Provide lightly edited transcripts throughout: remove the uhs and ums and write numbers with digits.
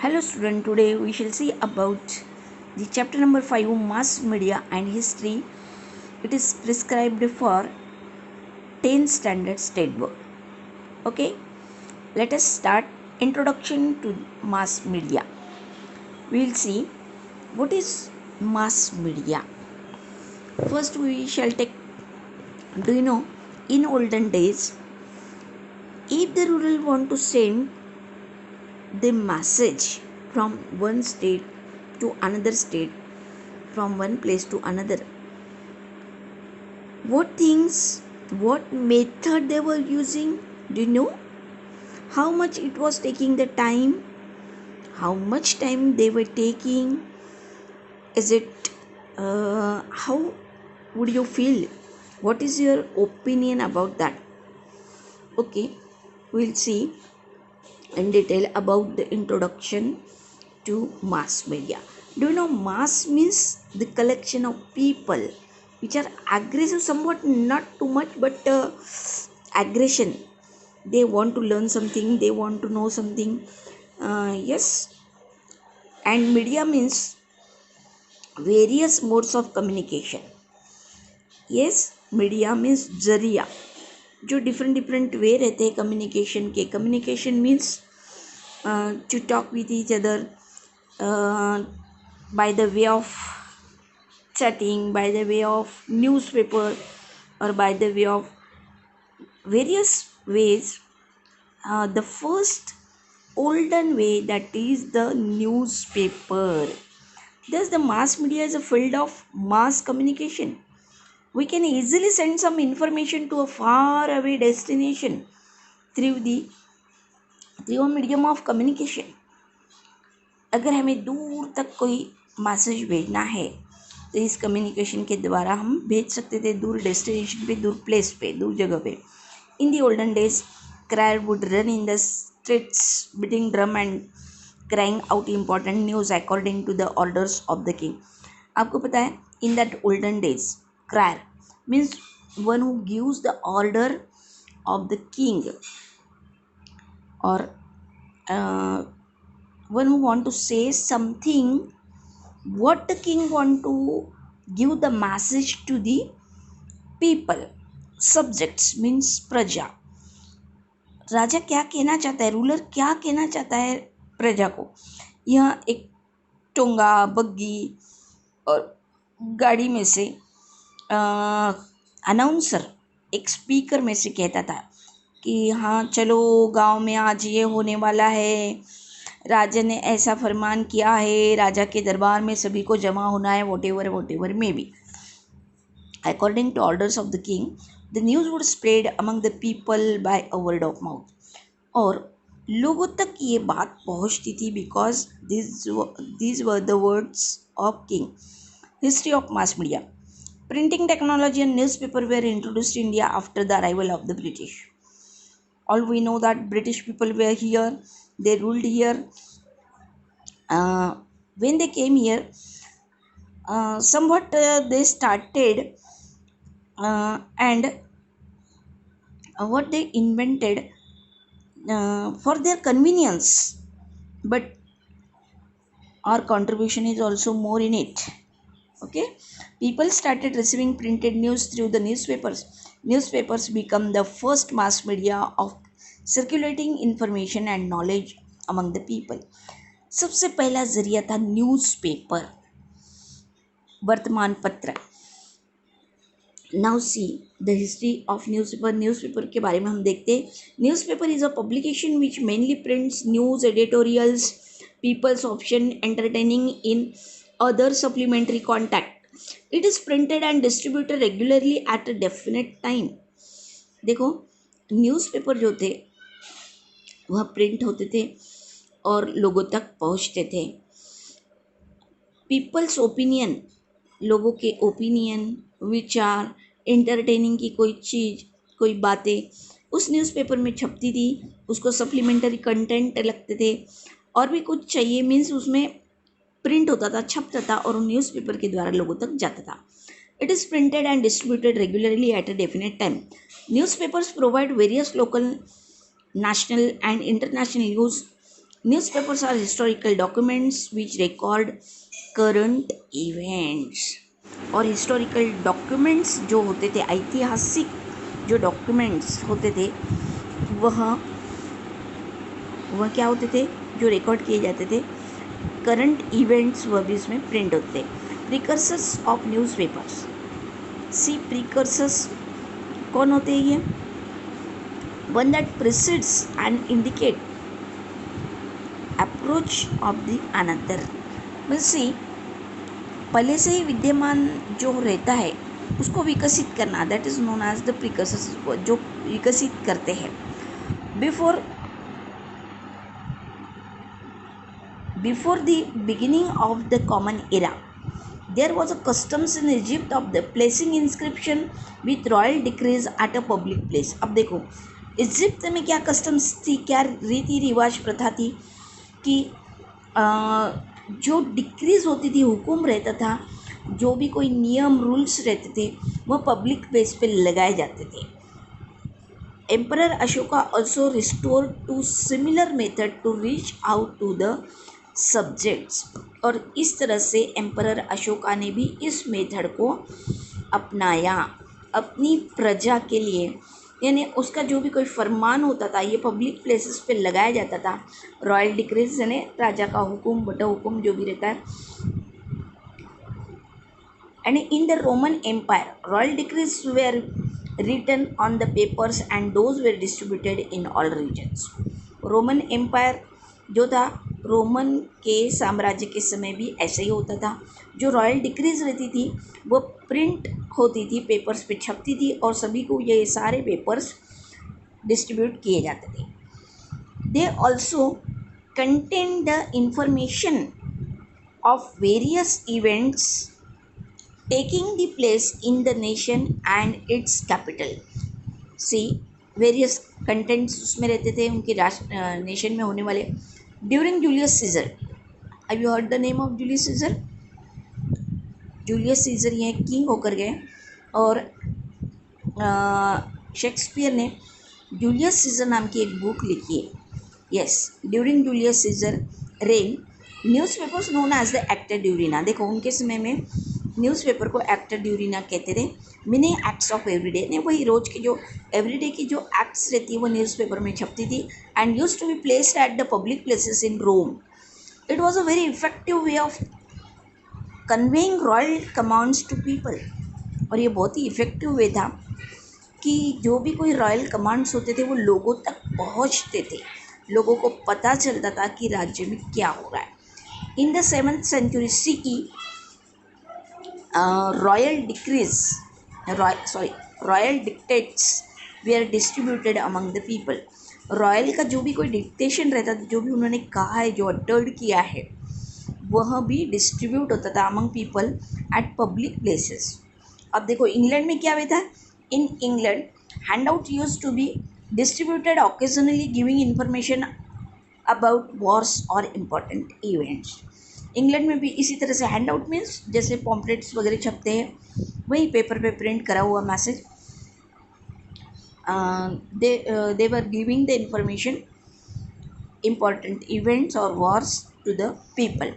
Hello student, today we shall see about the chapter number 5 mass media and history. It is prescribed for 10th standard state board. Okay, let us start introduction to mass media. We will see what is mass media. First we shall take, do you know, in olden days, if the ruler want to send the message from one state to another state, from one place to another, what method they were using? Do you know how much it was taking the time? How much time they were taking? Is it how would you feel? What is your opinion about that? Okay, we'll see in detail about the introduction to mass media. Do you know mass means the collection of people which are aggressive, somewhat not too much, but aggression. They want to learn something, they want to know something. Yes, and media means various modes of communication. Yes, media means जरिया, जो different different way रहते हैं communication के. Communication means to talk with each other by the way of chatting, by the way of newspaper, or by the way of various ways. The first olden way, that is the newspaper. Thus the mass media is a field of mass communication. We can easily send some information to a far away destination through a medium of communication. अगर हमें दूर तक कोई message भेजना है तो इस communication के द्वारा हम भेज सकते थे, दूर डेस्टिनेशन पे, दूर प्लेस पे, दूर जगह पे. In the olden days, crier would run in the streets beating drum and crying out important news according to the orders of the king. आपको पता है, in that olden days, crier means one who gives the order of the king, or one who want to say something, what the king want to give the message to the people. Subjects means प्रजा. राजा क्या कहना चाहता है, ruler क्या कहना चाहता है प्रजा को. यह एक टोंगा, बग्गी और गाड़ी में से अनाउंसर एक स्पीकर में से कहता था कि हाँ चलो, गांव में आज ये होने वाला है, राजा ने ऐसा फरमान किया है, राजा के दरबार में सभी को जमा होना है, whatever may be. According to orders of the king, the news would spread among the people by a word of mouth. और लोगों तक ये बात पहुंचती थी because these were the words of king. History of mass media. Printing technology and newspaper were introduced in India after the arrival of the British. All we know that British people were here, they ruled here. When they came here, somewhat they started and what they invented for their convenience, but our contribution is also more in it. Okay, people started receiving printed news through the newspapers. Newspapers become the first mass media of circulating information and knowledge among the people. सबसे पहला जरिया था newspaper, वर्तमान पत्र. Now see the history of newspaper. Newspaper के बारे में हम देखते हैं. Newspaper is a publication which mainly prints news, editorials, peoples option, entertaining in other supplementary contact. It is printed and distributed regularly at a definite time. देखो, newspaper जो थे वह प्रिंट होते थे और लोगों तक पहुंचते थे. पीपल्स ओपिनियन, लोगों के ओपिनियन, विचार, एंटरटेनिंग की कोई चीज़, कोई बातें उस न्यूज़पेपर में छपती थी. उसको सप्लीमेंट्री कंटेंट लगते थे, और भी कुछ चाहिए मीन्स उसमें प्रिंट होता था, छपता था और न्यूज़पेपर के द्वारा लोगों तक जाता था. It is printed and distributed regularly at a definite time. Newspapers provide various local, national and international news newspapers are historical documents which record current events. और हिस्टोरिकल डॉक्यूमेंट्स जो होते थे, ऐतिहासिक जो डॉक्यूमेंट्स होते थे, वह क्या होते थे, जो रिकॉर्ड किए जाते थे, करंट इवेंट्स वह भी इसमें प्रिंट होते थे। Precursors of newspapers, see precursors कौन होते हैं ये? One that precedes and indicate approach of the another. See पहले से ही विद्यमान जो रहता है उसको विकसित करना, that is known as the precursors, जो विकसित करते हैं। Before the beginning of the common era there was a customs in Egypt of the placing inscription with royal decrees at a public place. अब देखो इजिप्ट में क्या customs थी, क्या रीति रिवाज प्रथा थी कि जो डिक्रीज होती थी, हुक्म रहता था, जो भी कोई नियम रूल्स रहते थे वह पब्लिक प्लेस पे लगाए जाते थे। Emperor Ashoka also restore to similar method to reach out to the subjects. और इस तरह से एम्परर अशोका ने भी इस मेथड को अपनाया अपनी प्रजा के लिए, यानी उसका जो भी कोई फरमान होता था ये पब्लिक प्लेसेस पे लगाया जाता था। रॉयल डिक्रीज यानी राजा का हुक्म, बड़ा हुक्म जो भी रहता है। And in the Roman empire royal decrees were written on the papers and those were distributed in all regions। Roman empire जो था, रोमन के साम्राज्य के समय भी ऐसे ही होता था। जो रॉयल डिक्रीज रहती थी वो प्रिंट होती थी, पेपर्स पे छपती थी और सभी को ये सारे पेपर्स डिस्ट्रीब्यूट किए जाते थे। They also contain the information of various events taking the place in the nation and its capital। See various contents उसमें रहते थे उनके नेशन में होने वाले। During Julius scissor, have you heard the name of Julius Caesar? Julius Caesar ये king होकर गए और शेक्सपियर ने जूलियस सीजर नाम की एक बुक लिखी है। Yes, during Julius Caesar reign newspapers known as the Acta Diurna. देखो उनके समय में न्यूज़पेपर को एक्टर ड्यूरिना कहते थे। मीनिंग एक्ट्स ऑफ एवरीडे, ने वही रोज की जो एवरीडे की जो एक्ट्स रहती है वो न्यूज़पेपर में छपती थी। And used to be placed at the public places in Rome. It was a very effective way of conveying royal commands to people. और ये बहुत ही इफेक्टिव वे था कि जो भी कोई रॉयल कमांड्स होते थे वो लोगों तक पहुंचते थे, लोगों को पता चलता था कि राज्य में क्या हो रहा है। In the 7th century CE royal dictates were distributed among the people. Royal का जो भी कोई डिक्टेशन रहता था, जो भी उन्होंने कहा है, जो अटर्ड किया है, वह भी डिस्ट्रीब्यूट होता था among people at public places. अब देखो इंग्लैंड में क्या हुआ था, in England hand out used to be distributed occasionally giving information about wars और इम्पोर्टेंट इवेंट्स। इंग्लैंड में भी इसी तरह से हैंड आउट मीन्स जैसे पॉम्पलेट्स वगैरह छपते हैं, वही पेपर पे प्रिंट करा हुआ message, they were giving the information important events or wars to the people।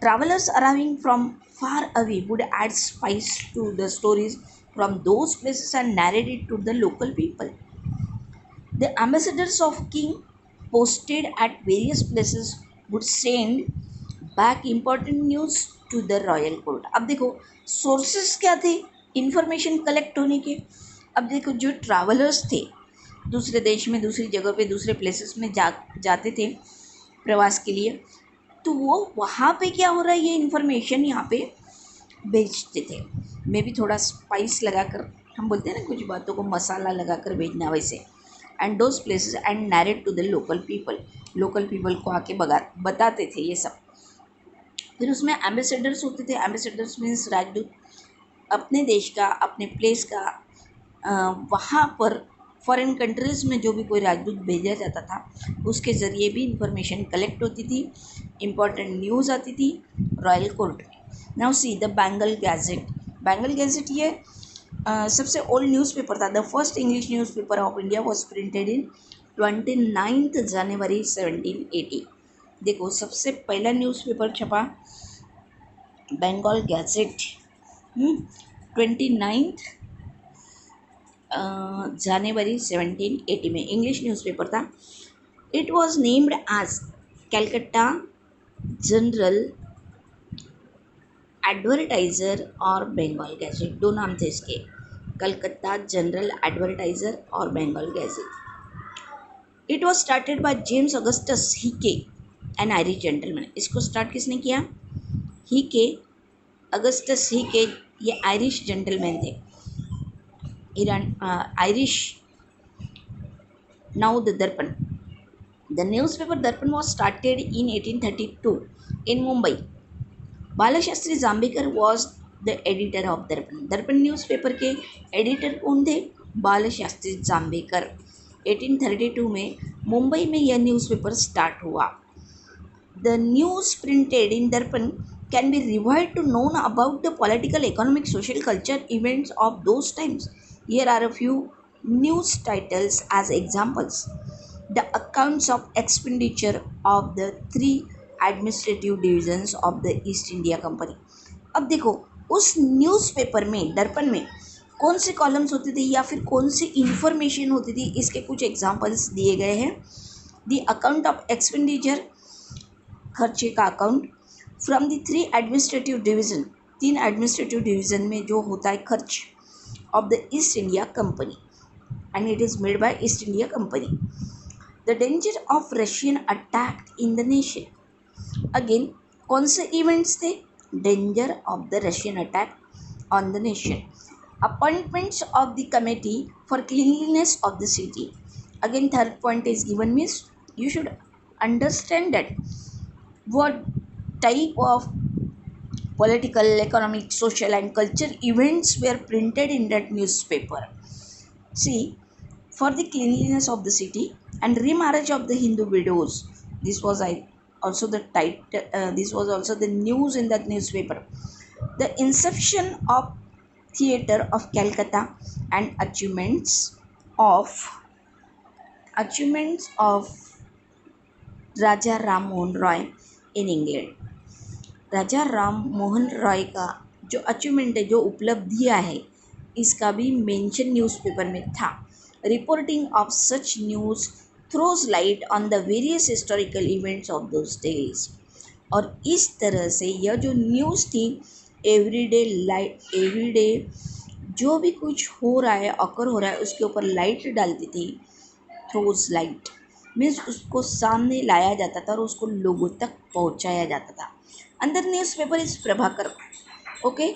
Travelers arriving from far away would add spice to the stories from those places and narrate it to the local people। The ambassadors of king posted at various places would send back important news to the royal court। अब देखो sources क्या थे information collect होने के। अब देखो जो travellers थे दूसरे देश में, दूसरी जगह पे, दूसरे प्लेसेस में जाते थे प्रवास के लिए, तो वो वहाँ पे क्या हो रहा है ये इन्फॉर्मेशन यहाँ पे भेजते थे। मैं भी थोड़ा स्पाइस लगाकर, हम बोलते हैं ना कुछ बातों को मसाला लगाकर भेजना, वैसे। And those places and narrate to the local people को आके बताते थे ये सब। फिर उसमें एम्बेसडर्स होते थे। एम्बेसडर्स मीन्स राजदूत, अपने देश का, अपने प्लेस का, वहाँ पर फॉरेन कंट्रीज़ में जो भी कोई राजदूत भेजा जाता था उसके ज़रिए भी इंफॉर्मेशन कलेक्ट होती थी, इम्पॉर्टेंट न्यूज़ आती थी रॉयल कोर्ट में। Now see the Bengal gadget. Bengal gadget ये सबसे ओल्ड न्यूज़पेपर था। The first English newspaper of India was printed in 29 जनवरी 1780। देखो, सबसे पहला न्यूज़पेपर छपा बंगाल गैजेट 29 जनवरी 1780 में, इंग्लिश न्यूज़पेपर था। It was named as Calcutta general advertiser और बंगाल गैजेट, दो नाम थे इसके, कलकत्ता जनरल एडवर्टाइजर और Bengal gazette. It was started by James Augustus Hicky, an Irish gentleman. इसको स्टार्ट किसने किया? हीके, अगस्टस हीके, ये आयरिश जेंटलमैन थे, Iran, Irish. Now the Darpan, the newspaper Darpan was started in 1832 in Mumbai. Balshastri Jambhekar was the editor of Darpan. Darpan newspaper के editor कौन थे? बालाशास्त्री जाम्बेकर। 1832 में मुंबई में यह न्यूज़पेपर स्टार्ट हुआ। The news printed in Darpan can be revived to know about the political, economic, social, culture events of those times. Here are a few news titles as examples. The accounts of expenditure of the three administrative divisions of the East India Company. अब देखो, उस newspaper में, दर्पण में कौन से columns होते थे या फिर कौन सी इंफॉर्मेशन होती थी, इसके कुछ एग्जाम्पल्स दिए गए हैं। द अकाउंट ऑफ एक्सपेंडिचर, खर्चे का account, from the three administrative division, तीन एडमिनिस्ट्रेटिव डिवीज़न में जो होता है खर्च, of the east India company, and it is made by east India company. The danger of Russian attack in the nation, again कौन से इवेंट्स थे? Danger of the Russian attack on the nation. Appointments of the committee for cleanliness of the city, again third point is given, means you should understand that what type of political, economic, social and culture events were printed in that newspaper. See, for the cleanliness of the city and remarriage of the Hindu widows, this was also the title, this was also the news in that newspaper. The inception of theatre of Calcutta and achievements of Raja Ram Mohan Roy in England. Raja Ram Mohan Roy का जो achievement है, जो उपलब्धियाँ है, इसका भी mention newspaper में था। Reporting of such news throws light on the various historical events of those days. और इस तरह से यह जो न्यूज़ थी, एवरीडे जो भी कुछ हो रहा है, अकर हो रहा है, उसके ऊपर लाइट डालती थी। थ्रोज लाइट मीन्स उसको सामने लाया जाता था और उसको लोगों तक पहुंचाया जाता था। अंदर न्यूज़पेपर इज प्रभाकर। ओके।